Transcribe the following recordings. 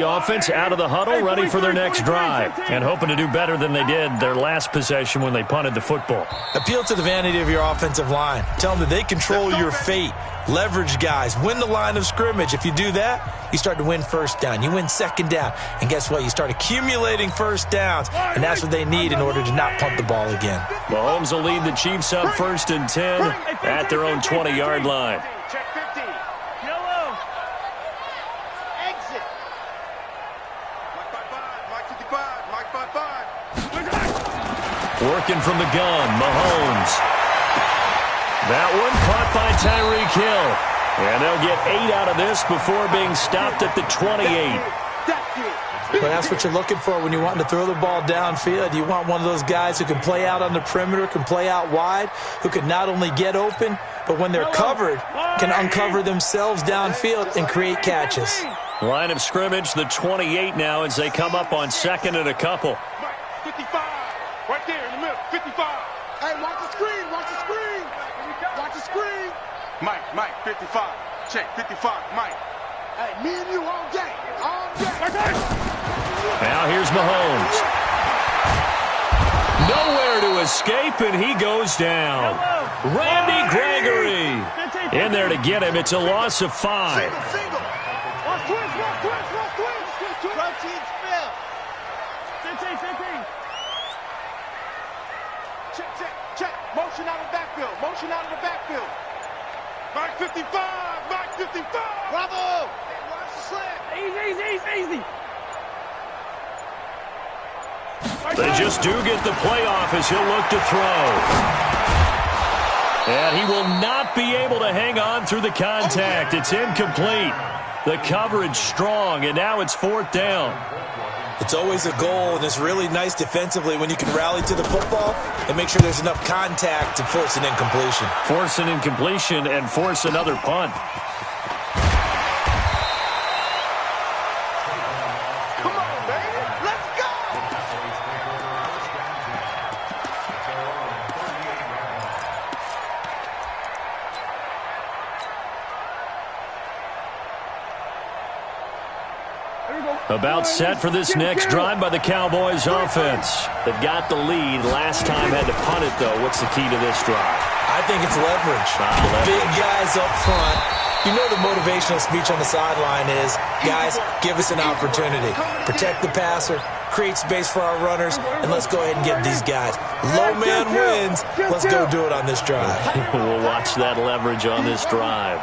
The offense out of the huddle, ready for their next drive, and hoping to do better than they did their last possession when they punted the football. Appeal to the vanity of your offensive line. Tell them that they control your fate. Leverage guys. Win the line of scrimmage. If you do that, you start to win first down. You win second down. And guess what? You start accumulating first downs, and that's what they need in order to not punt the ball again. Mahomes will lead the Chiefs up 1st and 10 at their own 20-yard line. Working from the gun, Mahomes. That one caught by Tyreek Hill. And they'll get 8 out of this before being stopped at the 28. Well, that's what you're looking for when you want to throw the ball downfield. You want one of those guys who can play out on the perimeter, can play out wide, who can not only get open, but when they're covered, can uncover themselves downfield and create catches. Line of scrimmage, the 28 now as they come up on 2nd and a couple. 55. Right there in the middle, 55. Hey, watch the screen, watch the screen. Watch the screen. Mike, 55. Check, 55, Mike. Hey, me and you all day, all day. Now here's Mahomes. Nowhere to escape, and he goes down. Randy Gregory in there to get him. It's a loss of 5. Single. Watch twins. Protein spill. 15. Check. Motion out of the backfield. Mike 55. Bravo. Watch the slant. Easy. They just do get the playoff as he'll look to throw. And he will not be able to hang on through the contact. It's incomplete. The coverage strong, and now it's 4th down. It's always a goal, and it's really nice defensively when you can rally to the football and make sure there's enough contact to force an incompletion. Force an incompletion and force another punt. Come on, baby. Let's go. About set for this next drive by the Cowboys offense. They've got the lead. Last time had to punt it, though. What's the key to this drive? I think it's leverage. Big guys up front. You know the motivational speech on the sideline is, guys, give us an opportunity. Protect the passer, create space for our runners, and let's go ahead and get these guys. Low man wins. Let's go do it on this drive. We'll watch that leverage on this drive.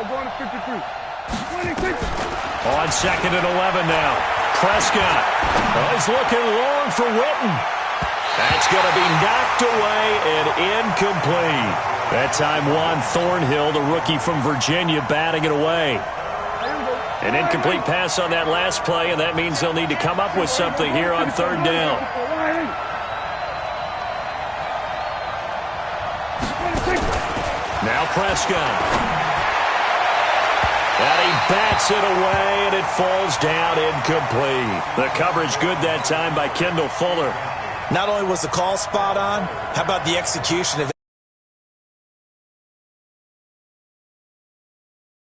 Going to 53. On 2nd and 11 now. Prescott. He's looking long for Witten. That's going to be knocked away and incomplete. That time Juan Thornhill, the rookie from Virginia, batting it away. An incomplete pass on that last play, and that means they'll need to come up with something here on 3rd down. Now Prescott. And he bats it away, and it falls down incomplete. The coverage good that time by Kendall Fuller. Not only was the call spot on, how about the execution?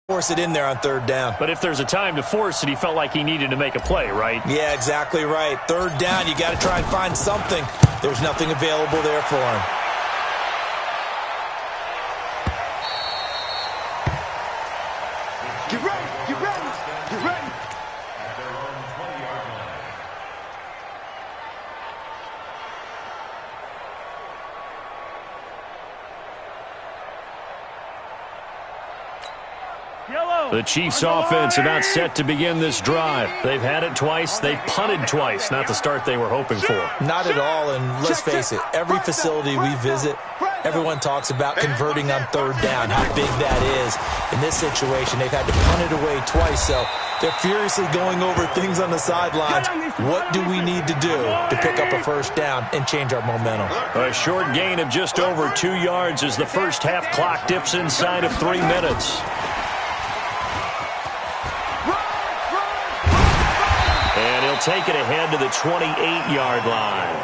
Force it in there on 3rd down. But if there's a time to force it, he felt like he needed to make a play, right? Yeah, exactly right. 3rd down, you got to try and find something. There's nothing available there for him. Get ready. The Chiefs offense about set to begin this drive. They've had it twice. They've punted twice. Not the start they were hoping for. Not at all, and let's face it, every facility we visit, everyone talks about converting on 3rd down, how big that is. In this situation, they've had to punt it away twice, so they're furiously going over things on the sidelines. What do we need to do to pick up a 1st down and change our momentum? A short gain of just over 2 yards as the first half clock dips inside of 3 minutes. And he'll take it ahead to the 28-yard line.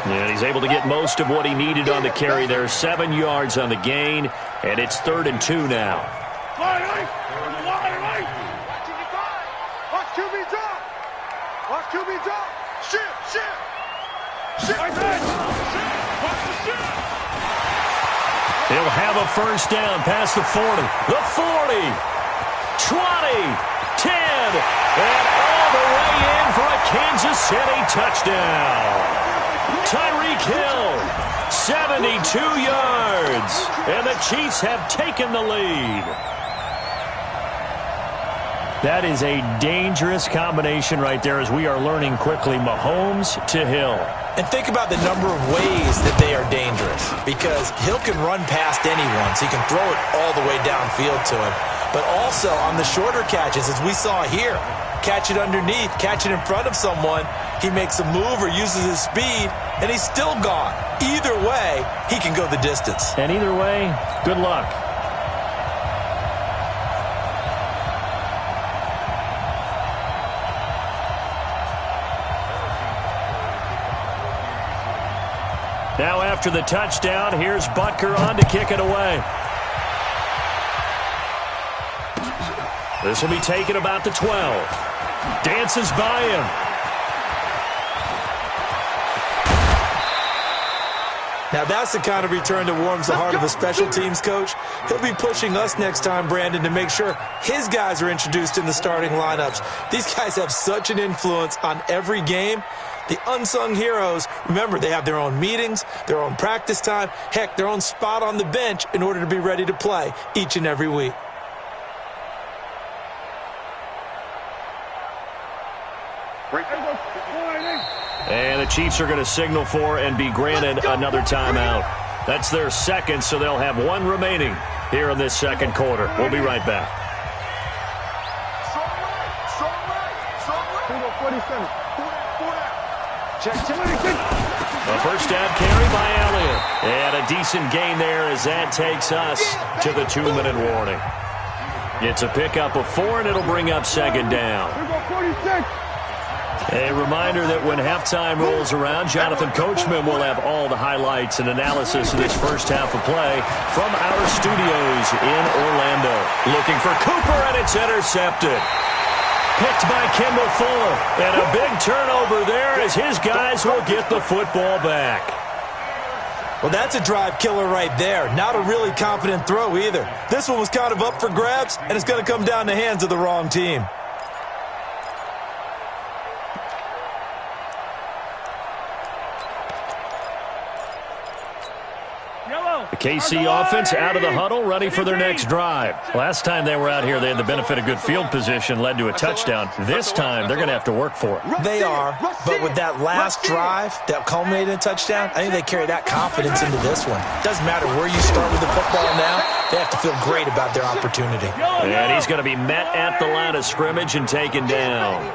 And he's able to get most of what he needed on the carry there. 7 yards on the gain, and it's 3rd and 2 now. Watch QB drop. Watch QB drop. Shift. Watch the shift. He'll have a first down past the 40. The 40. 20. 10. And all the way in for a Kansas City touchdown. Tyreek Hill, 72 yards, and the Chiefs have taken the lead. That is a dangerous combination right there, as we are learning quickly. Mahomes to Hill. And think about the number of ways that they are dangerous, because Hill can run past anyone, so he can throw it all the way downfield to him. But also on the shorter catches, as we saw here, catch it underneath, catch it in front of someone, he makes a move or uses his speed, and he's still gone. Either way, he can go the distance. And either way, good luck. Now after the touchdown, here's Butker on to kick it away. This will be taken about the 12. Dances by him. Now that's the kind of return that warms the heart of a special teams coach. He'll be pushing us next time, Brandon, to make sure his guys are introduced in the starting lineups. These guys have such an influence on every game. The unsung heroes, remember, they have their own meetings, their own practice time, heck, their own spot on the bench in order to be ready to play each and every week. And the Chiefs are going to signal for and be granted another timeout. That's their second, so they'll have one remaining here in this second quarter. We'll be right back. A first down carry by Elliott. And a decent gain there as that takes us to the 2-minute warning. It's a pickup of 4, and it'll bring up second down. A reminder that when halftime rolls around, Jonathan Coachman will have all the highlights and analysis of this first half of play from our studios in Orlando. Looking for Cooper, and it's intercepted. Picked by Kimball Fuller. And a big turnover there as his guys will get the football back. Well, that's a drive killer right there. Not a really confident throw either. This one was kind of up for grabs, and it's going to come down the hands of the wrong team. The KC offense out of the huddle, ready for their next drive. Last time they were out here, they had the benefit of good field position, led to a touchdown. This time, they're going to have to work for it. They are, but with that last drive that culminated in a touchdown, I think they carry that confidence into this one. Doesn't matter where you start with the football now, they have to feel great about their opportunity. And he's going to be met at the line of scrimmage and taken down.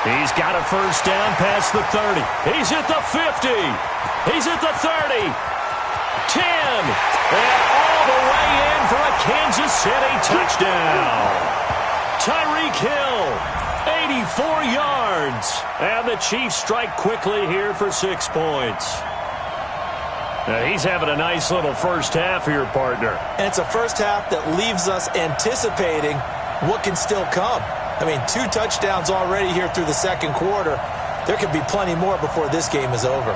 He's got a first down past the 30. He's at the 50. He's at the 30. 10. And all the way in for a Kansas City touchdown. Tyreek Hill, 84 yards. And the Chiefs strike quickly here for 6 points. Now he's having a nice little first half here, partner. And it's a first half that leaves us anticipating what can still come. I mean, 2 touchdowns already here through the second quarter. There could be plenty more before this game is over.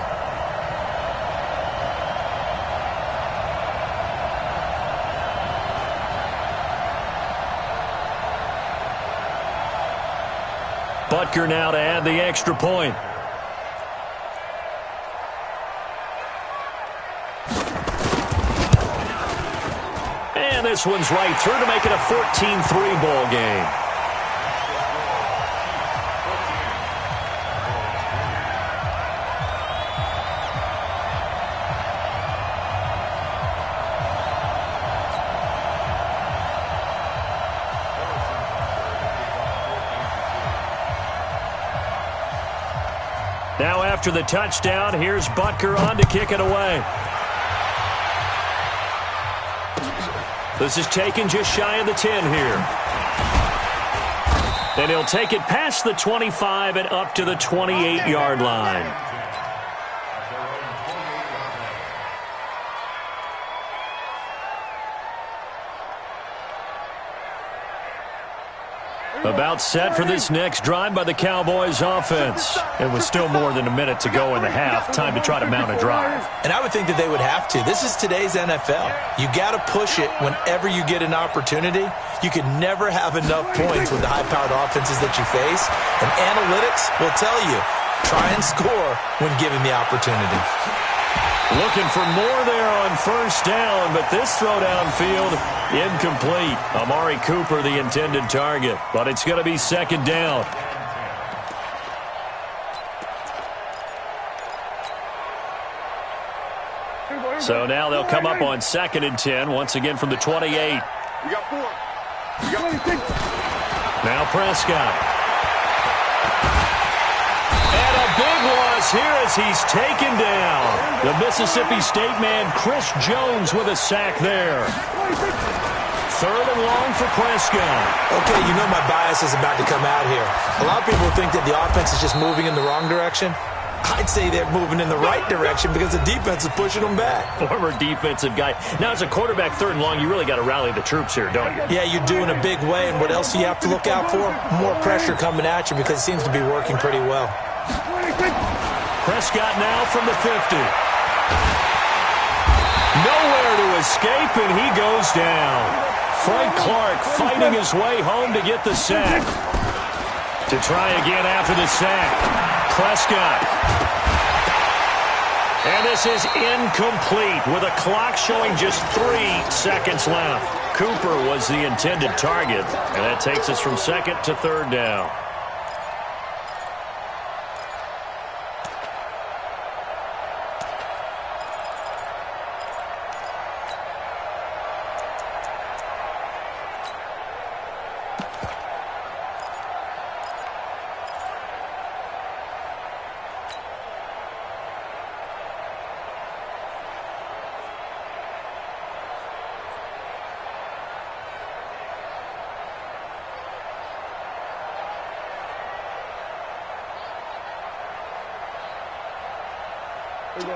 Butker now to add the extra point. And this one's right through to make it a 14-3 ball game. Now after the touchdown, here's Butker on to kick it away. This is taken just shy of the 10 here. And he'll take it past the 25 and up to the 28-yard line. About set for this next drive by the Cowboys offense. And with still more than a minute to go in the half, time to try to mount a drive. And I would think that they would have to. This is today's NFL. You got to push it whenever you get an opportunity. You can never have enough points with the high-powered offenses that you face. And analytics will tell you, try and score when given the opportunity. Looking for more there on first down, but this throw downfield, incomplete. Amari Cooper, the intended target, but it's going to be second down. So now they'll come up on 2nd and 10, once again from the 28. You got 4. You got 26. Now Prescott. Big loss here as he's taken down. The Mississippi State man, Chris Jones, with a sack there. 3rd and long for Prescott. Okay, you know my bias is about to come out here. A lot of people think that the offense is just moving in the wrong direction. I'd say they're moving in the right direction because the defense is pushing them back. Former defensive guy. Now, as a quarterback, 3rd and long, you really got to rally the troops here, don't you? Yeah, you do in a big way. And what else do you have to look out for? More pressure coming at you because it seems to be working pretty well. Prescott now from the 50. Nowhere to escape, and he goes down. Frank Clark fighting his way home to get the sack. To try again after the sack. Prescott. And this is incomplete with a clock showing just 3 seconds left. Cooper was the intended target, and that takes us from 2nd to 3rd down.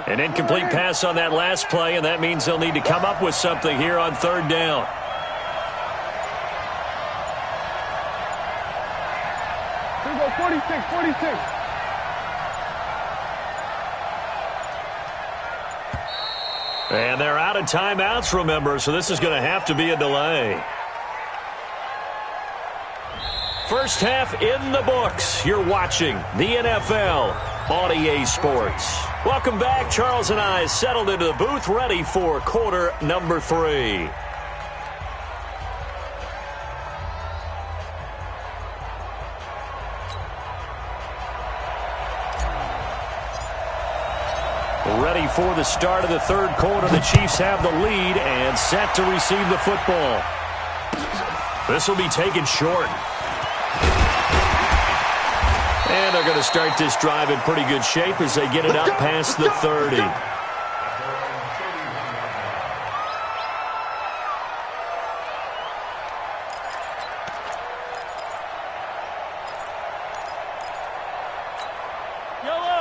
An incomplete pass on that last play, and that means they'll need to come up with something here on 3rd down. Here we go, 46. And they're out of timeouts, remember, so this is going to have to be a delay. First half in the books. You're watching the NFL on EA Sports. Welcome back. Charles and I settled into the booth, ready for quarter number 3. Ready for the start of the 3rd quarter. The Chiefs have the lead and set to receive the football. This will be taken short. And they're going to start this drive in pretty good shape as they get it up past the 30.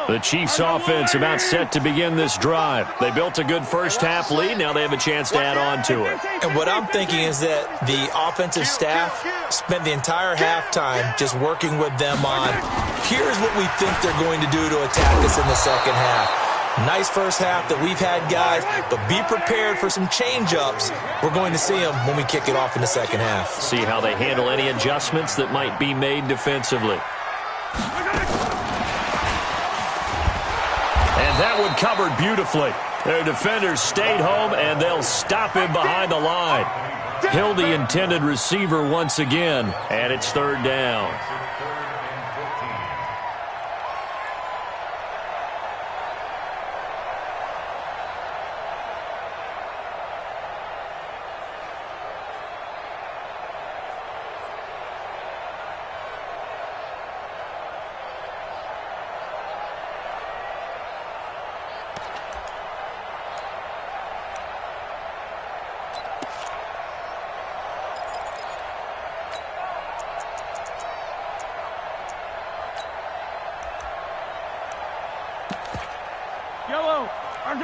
The Chiefs offense about set to begin this drive. They built a good first half lead. Now they have a chance to add on to it. And what I'm thinking is that the offensive staff spent the entire halftime just working with them on, here's what we think they're going to do to attack us in the second half. Nice first half that we've had, guys, but be prepared for some change-ups. We're going to see them when we kick it off in the second half. See how they handle any adjustments that might be made defensively. And that one covered beautifully. Their defenders stayed home, and they'll stop him behind the line. Hill, the intended receiver once again, and it's 3rd down.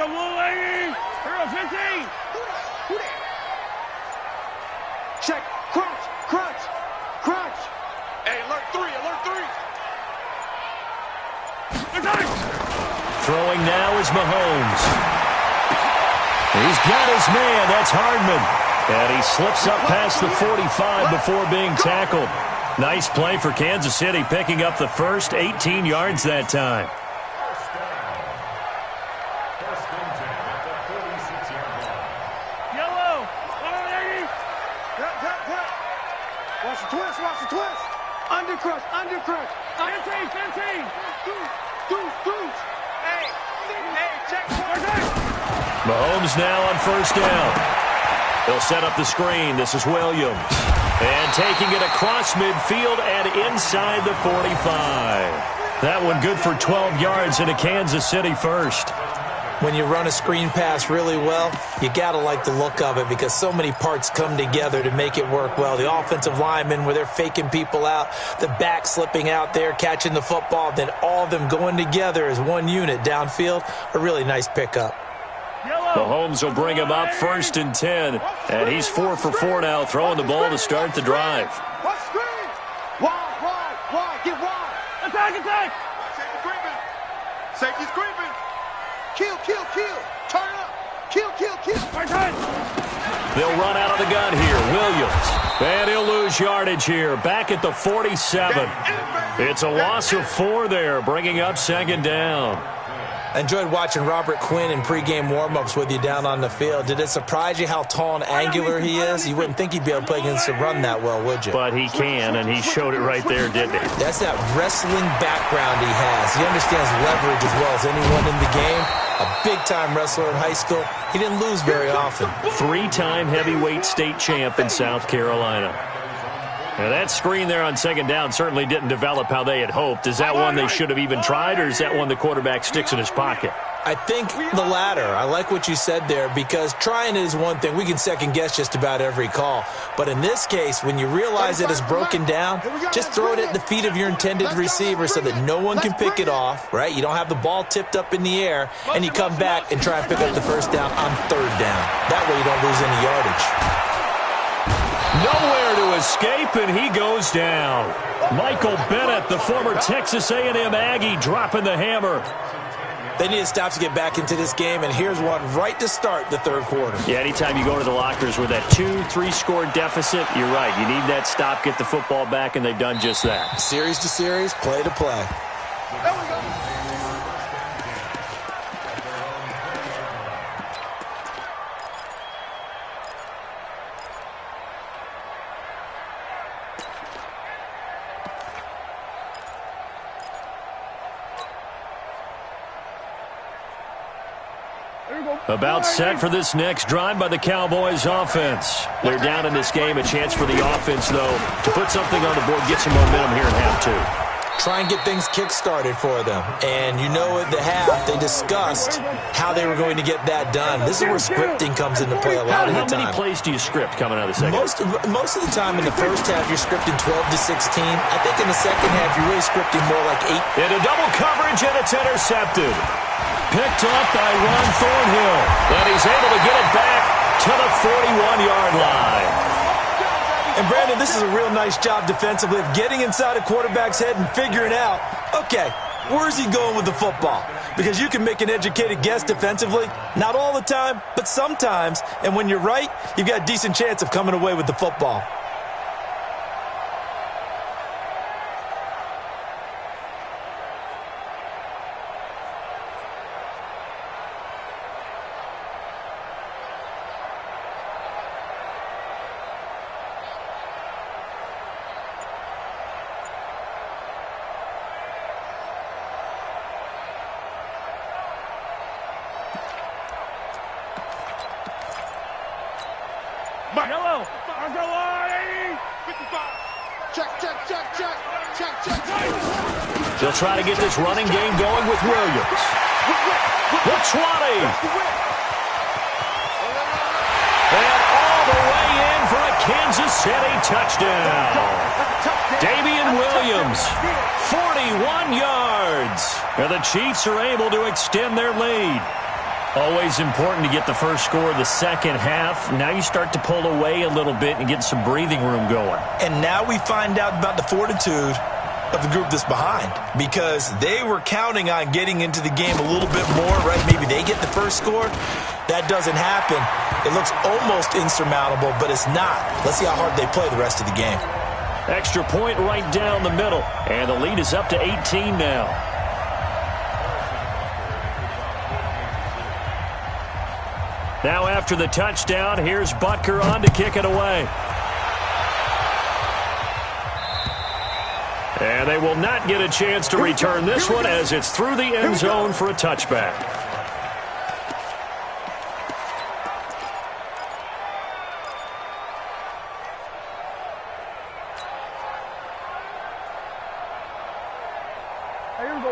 blue lady. Hero 15. Check. Crunch. Crunch. Crunch. Hey, alert 3. Alert 3. Attack. Throwing now is Mahomes. He's got his man. That's Hardman. And he slips up past the 45 before being tackled. Nice play for Kansas City, picking up the first 18 yards that time. Yellow. 180. Watch the twist. Watch the twist. Undercrush. Undercrush. 15. 15. Deuce. Hey, check. Mahomes now on first down. He'll set up the screen. This is Williams. And taking it across midfield and inside the 45. That one good for 12 yards and a Kansas City first. When you run a screen pass really well, you got to like the look of it because so many parts come together to make it work well. The offensive linemen, where they're faking people out, the back slipping out there, catching the football, then all of them going together as one unit downfield, a really nice pickup. Mahomes will bring him up 1st and 10, and he's 4 for 4 now, throwing the ball to start the drive. Wide, get wide. Attack. Safety's creeping. Kill. Turn up. Kill. They'll run out of the gun here. Williams. And he'll lose yardage here. Back at the 47. It's a loss of 4 there, bringing up 2nd down. I enjoyed watching Robert Quinn in pregame warm-ups with you down on the field. Did it surprise you how tall and angular he is? You wouldn't think he'd be able to play against the run that well, would you? But he can, and he showed it right there, didn't he? That's that wrestling background he has. He understands leverage as well as anyone in the game. A big-time wrestler in high school. He didn't lose very often. 3-time heavyweight state champ in South Carolina. Now that screen there on 2nd down certainly didn't develop how they had hoped. Is that one they should have even tried, or is that one the quarterback sticks in his pocket? I think the latter. I like what you said there because trying it is one thing. We can second-guess just about every call. But in this case, when you realize it is broken down, just throw it at the feet of your intended receiver so that no one can pick it off, right? You don't have the ball tipped up in the air, and you come back and try and pick up the first down on 3rd down. That way you don't lose any yardage. Nowhere to escape, and he goes down. Michael Bennett, the former Texas A&M Aggie, dropping the hammer. They need a stop to get back into this game, and here's one right to start the 3rd quarter. Yeah, anytime you go to the lockers with that 2-3 score deficit, you're right. You need that stop, get the football back, and they've done just that. Series to series, play to play. There we go. About set for this next drive by the Cowboys offense. They're down in this game. A chance for the offense, though, to put something on the board, get some momentum here in half 2. Try and get things kick-started for them. And you know at the half, they discussed how they were going to get that done. This is where scripting comes into play a lot of the time. How many plays do you script coming out of the second? Most of the time in the first half, you're scripting 12 to 16. I think in the second half, you're really scripting more like 8. Into double coverage, and it's intercepted. Picked up by Ron Thornhill. And he's able to get it back to the 41-yard line. And, Brandon, this is a real nice job defensively of getting inside a quarterback's head and figuring out, okay, where's he going with the football? Because you can make an educated guess defensively. Not all the time, but sometimes. And when you're right, you've got a decent chance of coming away with the football. Yellow. Check. They'll try to get this running game going with Williams. The 20. And all the way in for a Kansas City touchdown. Damian Williams, 41 yards. And the Chiefs are able to extend their lead. Always important to get the first score of the second half. Now you start to pull away a little bit and get some breathing room going. And now we find out about the fortitude of the group that's behind, because they were counting on getting into the game a little bit more, right? Maybe they get the first score. That doesn't happen. It looks almost insurmountable, but it's not. Let's see how hard they play the rest of the game. Extra point right down the middle, and the lead is up to 18 now. Now after the touchdown, here's Butker on to kick it away. And they will not get a chance to return this one as it's through the end zone for a touchback.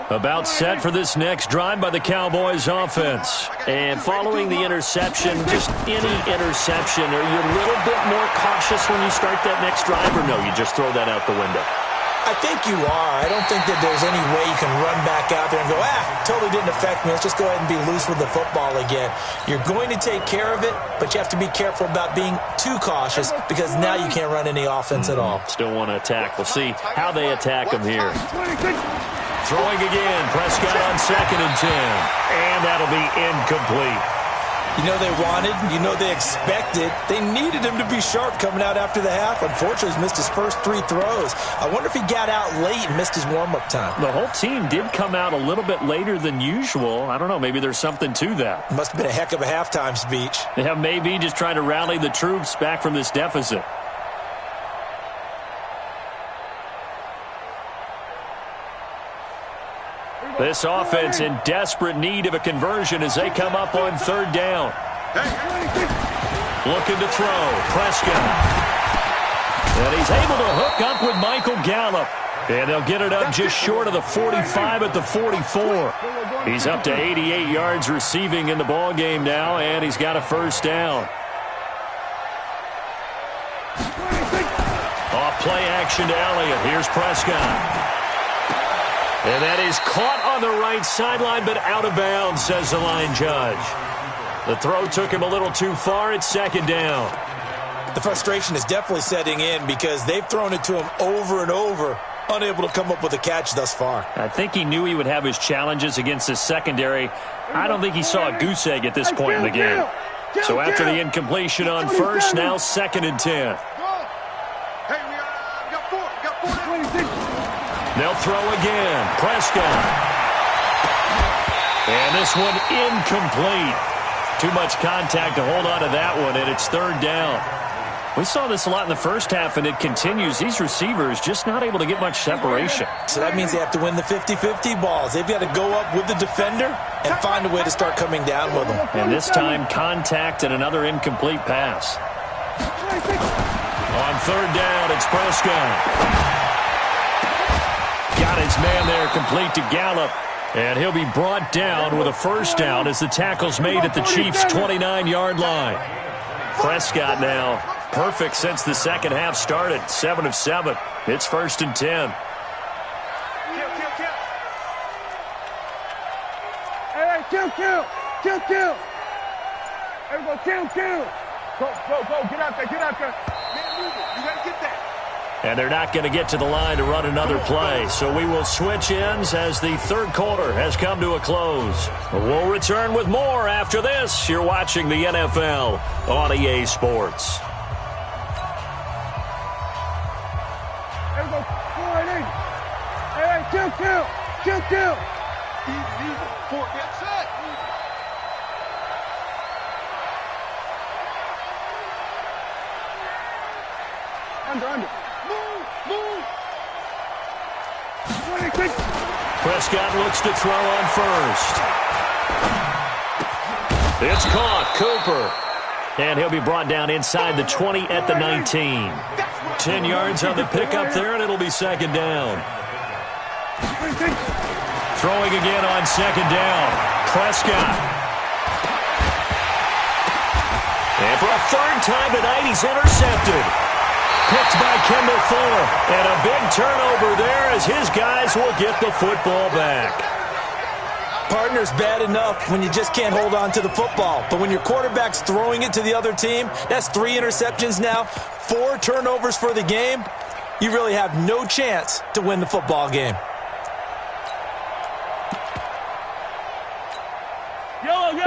About set for this next drive by the Cowboys offense. And following the interception, just any interception, are you a little bit more cautious when you start that next drive, or no, you just throw that out the window? I think you are. I don't think that there's any way you can run back out there and go, totally didn't affect me. Let's just go ahead and be loose with the football again. You're going to take care of it, but you have to be careful about being too cautious, because now you can't run any offense at all. Still want to attack. We'll see how they attack them here. Throwing again. Prescott on 2nd and 10. And that'll be incomplete. You know they wanted, you know they expected. They needed him to be sharp coming out after the half. Unfortunately, he's missed his first 3 throws. I wonder if he got out late and missed his warm-up time. The whole team did come out a little bit later than usual. I don't know, maybe there's something to that. Must have been a heck of a halftime speech. Yeah, maybe just trying to rally the troops back from this deficit. This offense in desperate need of a conversion as they come up on 3rd down. Looking to throw. Prescott. And he's able to hook up with Michael Gallup. And they'll get it up just short of the 45 at the 44. He's up to 88 yards receiving in the ballgame now, and he's got a first down. Off play action to Elliott. Here's Prescott. And that is caught on the right sideline, but out of bounds, says the line judge. The throw took him a little too far. It's 2nd down. The frustration is definitely setting in because they've thrown it to him over and over, unable to come up with a catch thus far. I think he knew he would have his challenges against his secondary. I don't think he saw a goose egg at this point in the game. So after the incompletion on 1st, now 2nd and 10. They'll throw again. Prescott. And this one incomplete. Too much contact to hold on to that one, and it's 3rd down. We saw this a lot in the first half, and it continues. These receivers just not able to get much separation. So that means they have to win the 50-50 balls. They've got to go up with the defender and find a way to start coming down with them. And this time, contact and another incomplete pass. On 3rd down, it's Prescott. Got his man there, complete to Gallup. And he'll be brought down with a first down as the tackle's made at the Chiefs' 29-yard line. Prescott now perfect since the second half started. 7 of 7. It's 1st and 10. Hey, kill. Everybody kill. Go. Get out there. Can't move it. You got to get that. And they're not going to get to the line to run another play. So we will switch ends as the 3rd quarter has come to a close. We'll return with more after this. You're watching the NFL on EA Sports. Everybody, hey, kill. Easy. 4, get set. Under. Move. Prescott looks to throw on 1st. It's caught. Cooper. And he'll be brought down inside the 20 at the 19. 10 yards on the pickup there, and it'll be 2nd down. Throwing again on 2nd down. Prescott. And for a 3rd time tonight, he's intercepted. Picked by Kendall Fuller. And a big turnover there as his guys will get the football back. Partner's bad enough when you just can't hold on to the football. But when your quarterback's throwing it to the other team, that's 3 interceptions now, 4 turnovers for the game. You really have no chance to win the football game.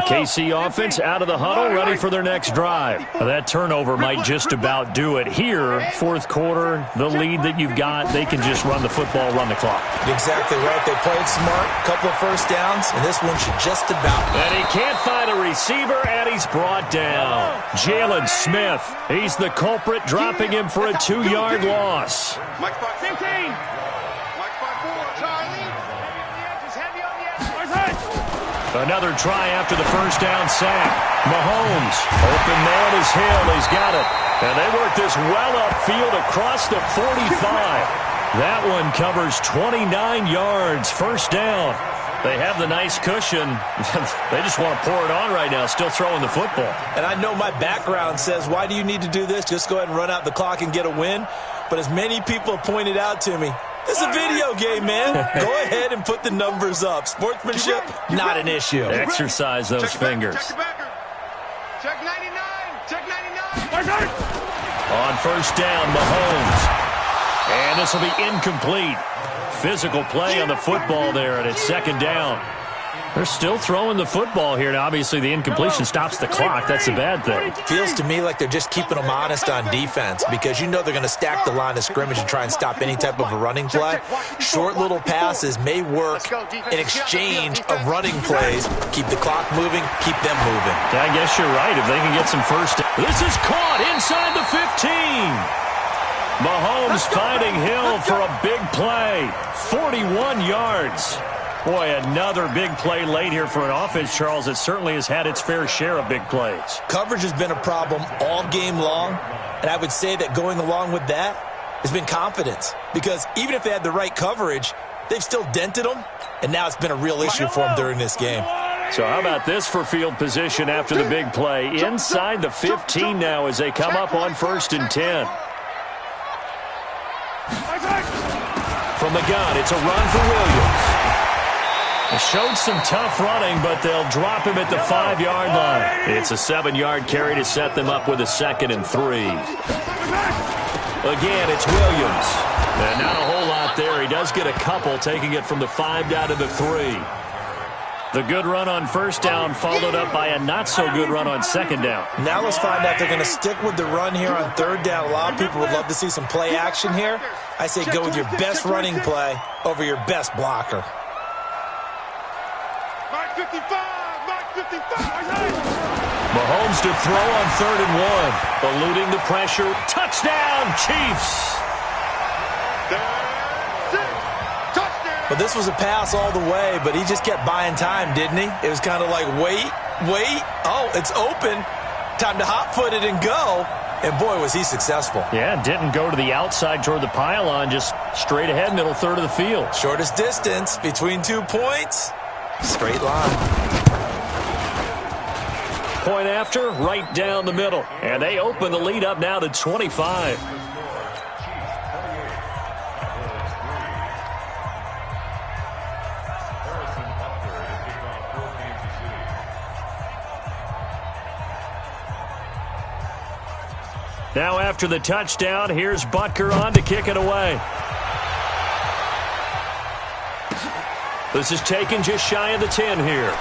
KC offense out of the huddle, ready for their next drive. That turnover might just about do it here. Fourth quarter, the lead that you've got, they can just run the football, run the clock. Exactly right. They played smart, couple of first downs, and this one should just about. And he can't find a receiver, and he's brought down. Jalen Smith, he's the culprit, dropping him for a 2-yard loss. 15. Another try after the first down sack. Mahomes, open man is Hill. He's got it. And they work this well upfield across the 45. That one covers 29 yards. First down. They have the nice cushion. They just want to pour it on right now, still throwing the football. And I know my background says, why do you need to do this? Just go ahead and run out the clock and get a win. But as many people have pointed out to me, it's a video game, man. Go ahead and put the numbers up. Sportsmanship, not an issue. Exercise those fingers. Check 99. Check 99. On first down, Mahomes. And this will be incomplete. Physical play on the football there, and it's second down. They're still throwing the football here. Now, obviously, the incompletion stops the clock. That's a bad thing. Feels to me like they're just keeping them honest on defense because you know they're going to stack the line of scrimmage and try and stop any type of a running play. Short little passes may work in exchange of running plays. Keep the clock moving, keep them moving. I guess you're right. If they can get some first. This is caught inside the 15. Mahomes finding Hill for a big play. 41 yards. Boy, another big play late here for an offense, Charles, that certainly has had its fair share of big plays. Coverage has been a problem all game long, and I would say that going along with that has been confidence. Because even if they had the right coverage, they've still dented them, and now it's been a real issue for them during this game. So how about this for field position after the big play? Inside the 15 now as they come up on 1st and 10. From the gun, it's a run for Williams. It showed some tough running, but they'll drop him at the 5-yard line. It's a 7-yard carry to set them up with a 2nd and 3. Again, it's Williams. And not a whole lot there. He does get a couple, taking it from the 5 down to the 3. The good run on first down followed up by a not-so-good run on second down. Now let's find out they're going to stick with the run here on third down. A lot of people would love to see some play action here. I say go with your best running play over your best blocker. Mark 55. Mark 55. Mahomes to throw on 3rd and 1. Eluding the pressure. Touchdown, Chiefs. But this was a pass all the way, but he just kept buying time, didn't he? It was kind of like, wait. Oh, it's open. Time to hot-foot it and go. And, boy, was he successful. Yeah, didn't go to the outside toward the pylon, just straight ahead, middle third of the field. Shortest distance between 2 points. Straight line. Point after, right down the middle. And they open the lead up now to 25. Now after the touchdown, here's Butker on to kick it away. This is taken just shy of the 10 here.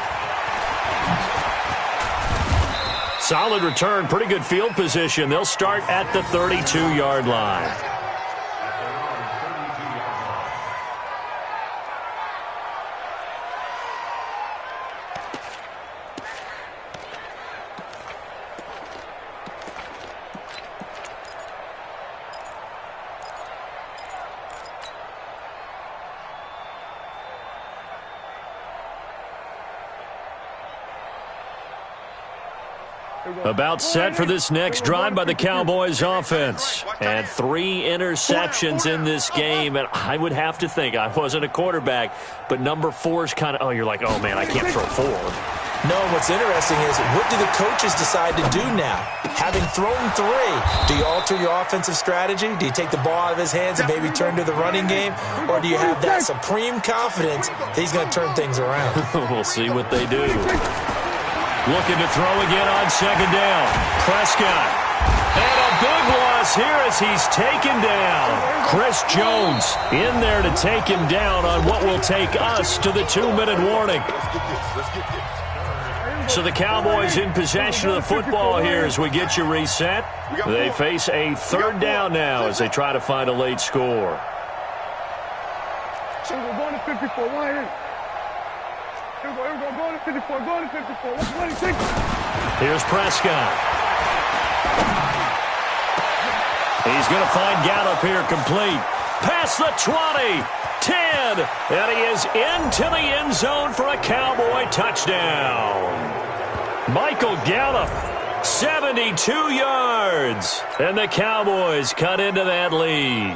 Solid return, pretty good field position. They'll start at the 32-yard line. About set for this next drive by the Cowboys offense. And 3 interceptions in this game. And I would have to think, I wasn't a quarterback, but number 4 is kind of, oh, you're like, oh, man, I can't throw 4. No, what's interesting is what do the coaches decide to do now? Having thrown 3, do you alter your offensive strategy? Do you take the ball out of his hands and maybe turn to the running game? Or do you have that supreme confidence that he's going to turn things around? We'll see what they do. Looking to throw again on second down. Prescott. And a big loss here as he's taken down. Chris Jones in there to take him down on what will take us to the 2-minute warning. So the Cowboys in possession of the football here as we get you reset. They face a 3rd down now as they try to find a late score. Going to 54, one in. Going to 54, going to 54, 126. Here's Prescott. He's going to find Gallup here complete. Past the 20, 10, and he is into the end zone for a Cowboy touchdown. Michael Gallup, 72 yards, and the Cowboys cut into that lead.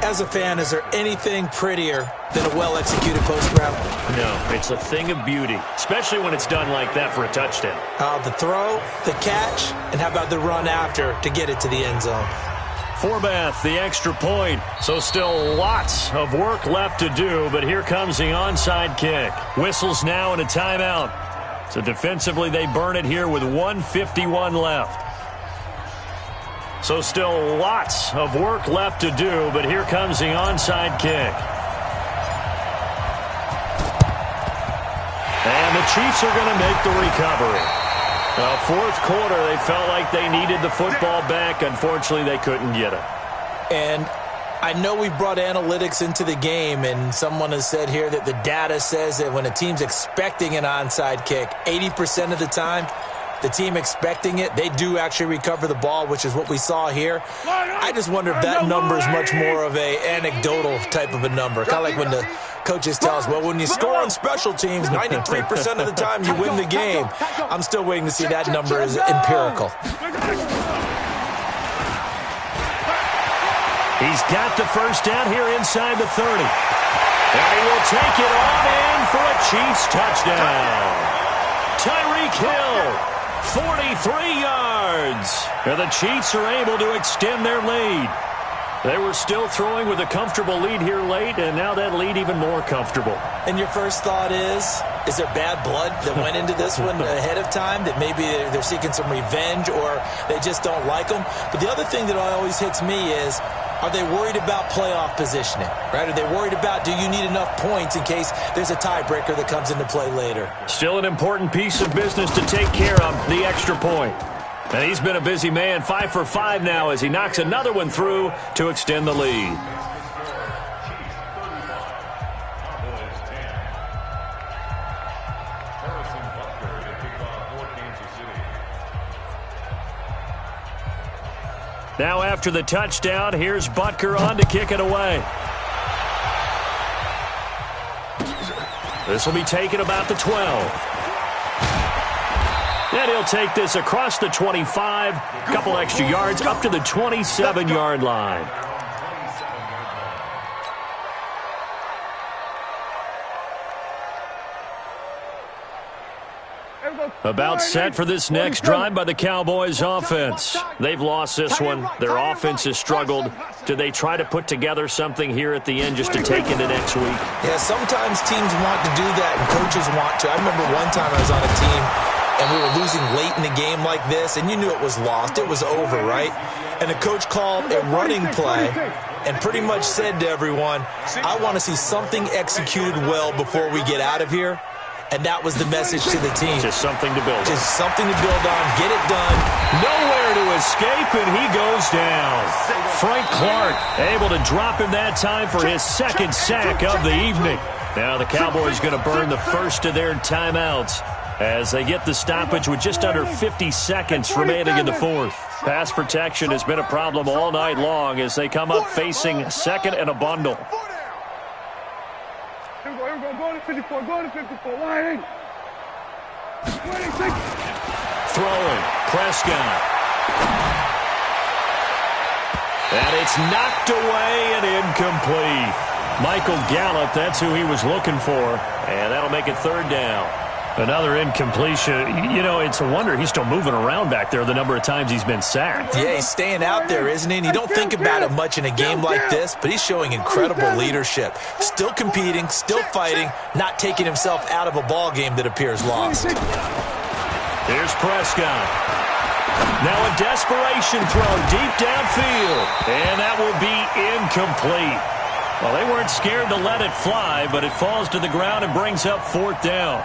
As a fan, is there anything prettier than a well-executed post route? No, it's a thing of beauty, especially when it's done like that for a touchdown. The throw, the catch, and how about the run after to get it to the end zone? Forbath, the extra point. So still lots of work left to do, but here comes the onside kick. Whistles now and a timeout. So defensively, they burn it here with 1:51 left. So still lots of work left to do, but here comes the onside kick. And the Chiefs are going to make the recovery. Fourth quarter, they felt like they needed the football back. Unfortunately, they couldn't get it. And I know we brought analytics into the game, and someone has said here that the data says that when a team's expecting an onside kick, 80% of the time, the team expecting it, they do actually recover the ball, which is what we saw here. I just wonder if that number is much more of a anecdotal type of a number. Kind of like when the coaches tell us, well, when you score on special teams, 93% of the time you win the game. I'm still waiting to see that number is empirical. He's got the first down here inside the 30. And he will take it on in for a Chiefs touchdown. Tyreek Hill. 43 yards. And the Chiefs are able to extend their lead. They were still throwing with a comfortable lead here late, and now that lead even more comfortable. And your first thought is there bad blood that went into this one ahead of time, that maybe they're seeking some revenge or they just don't like them? But the other thing that always hits me is, are they worried about playoff positioning, right? Are they worried about, do you need enough points in case there's a tiebreaker that comes into play later? Still an important piece of business to take care of, the extra point. And he's been a busy man, 5 for 5 now as he knocks another one through to extend the lead. Now after the touchdown, here's Butker on to kick it away. This will be taken about the 12. And he'll take this across the 25, couple extra yards up to the 27-yard line. About set for this next drive by the Cowboys offense. They've lost this one. Their offense has struggled. Do they try to put together something here at the end just to take into next week? Yeah, sometimes teams want to do that and coaches want to. I remember one time I was on a team and we were losing late in the game like this, and you knew it was lost. It was over, right? And the coach called a running play and pretty much said to everyone, I want to see something executed well before we get out of here. And that was the message to the team. Just something to build on. Just something to build on. Get it done. Nowhere to escape, and he goes down. Frank Clark able to drop him that time for his second sack of the evening. Now the Cowboys going to burn the first of their timeouts as they get the stoppage with just under 50 seconds remaining in the fourth. Pass protection has been a problem all night long as they come up facing second and a bundle. Go to 54, go to 54, line in. 26. Throwing, Prescott. And it's knocked away and incomplete. Michael Gallup, that's who he was looking for. And that'll make it third down. Another incompletion. You know, it's a wonder he's still moving around back there the number of times he's been sacked. Yeah, he's staying out there, isn't he? And you don't think about it much in a game like this, but he's showing incredible leadership. Still competing, still fighting, not taking himself out of a ball game that appears lost. Here's Prescott. Now a desperation throw deep downfield, and that will be incomplete. Well, they weren't scared to let it fly, but it falls to the ground and brings up 4th down.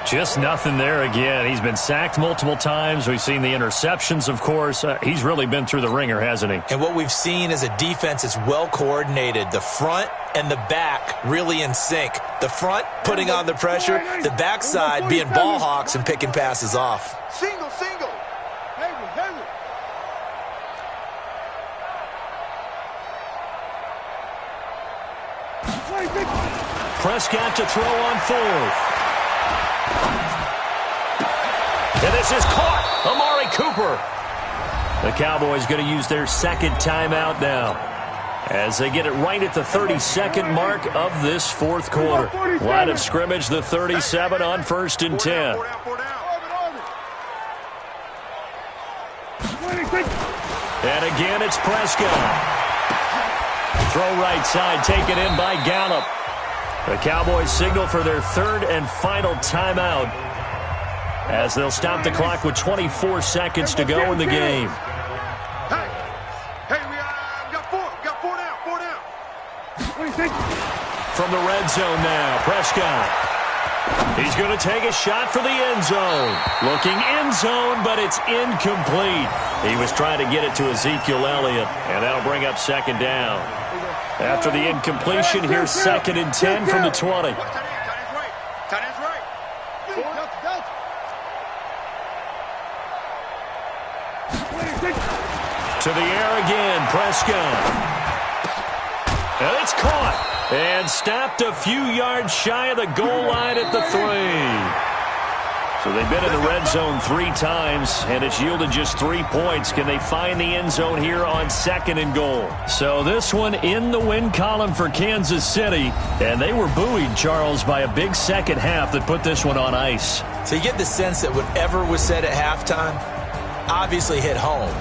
Just nothing there again. He's been sacked multiple times. We've seen the interceptions, of course. He's really been through the ringer, hasn't he? And what we've seen is a defense that's well coordinated. The front and the back really in sync. The front putting on the pressure, the backside being ball hawks and picking passes off. Single. Prescott to throw on 4th. And this is caught. Amari Cooper. The Cowboys going to use their second timeout now as they get it right at the 32nd mark of this 4th quarter. Line of scrimmage, the 37 on 1st and 10. And again, it's Prescott. Throw right side, taken in by Gallup. The Cowboys signal for their 3rd and final timeout as they'll stop the clock with 24 seconds to go in the game. Hey, we got 4 down. From the red zone now, Prescott. He's going to take a shot for the end zone. Looking end zone, but it's incomplete. He was trying to get it to Ezekiel Elliott, and that'll bring up 2nd down. After the incompletion, here's 2nd and 10 from the 20. Tight end's right. To the air again, Prescott. And it's caught and stopped a few yards shy of the goal line at the 3. So they've been in the red zone 3 times, and it's yielded just 3 points. Can they find the end zone here on 2nd and goal? So this one in the win column for Kansas City, and they were buoyed, Charles, by a big second half that put this one on ice. So you get the sense that whatever was said at halftime obviously hit home.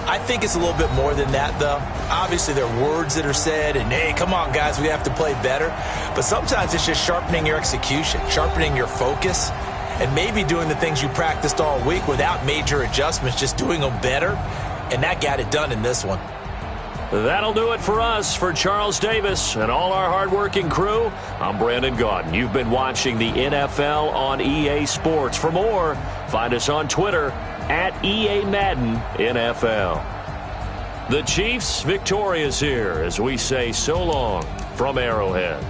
I think it's a little bit more than that, though. Obviously, there are words that are said, and, hey, come on, guys, we have to play better. But sometimes it's just sharpening your execution, sharpening your focus, and maybe doing the things you practiced all week without major adjustments, just doing them better. And that got it done in this one. That'll do it for us. For Charles Davis and all our hardworking crew, I'm Brandon Gaudin. You've been watching the NFL on EA Sports. For more, find us on Twitter at EA Madden NFL. The Chiefs victorious here as we say so long from Arrowhead.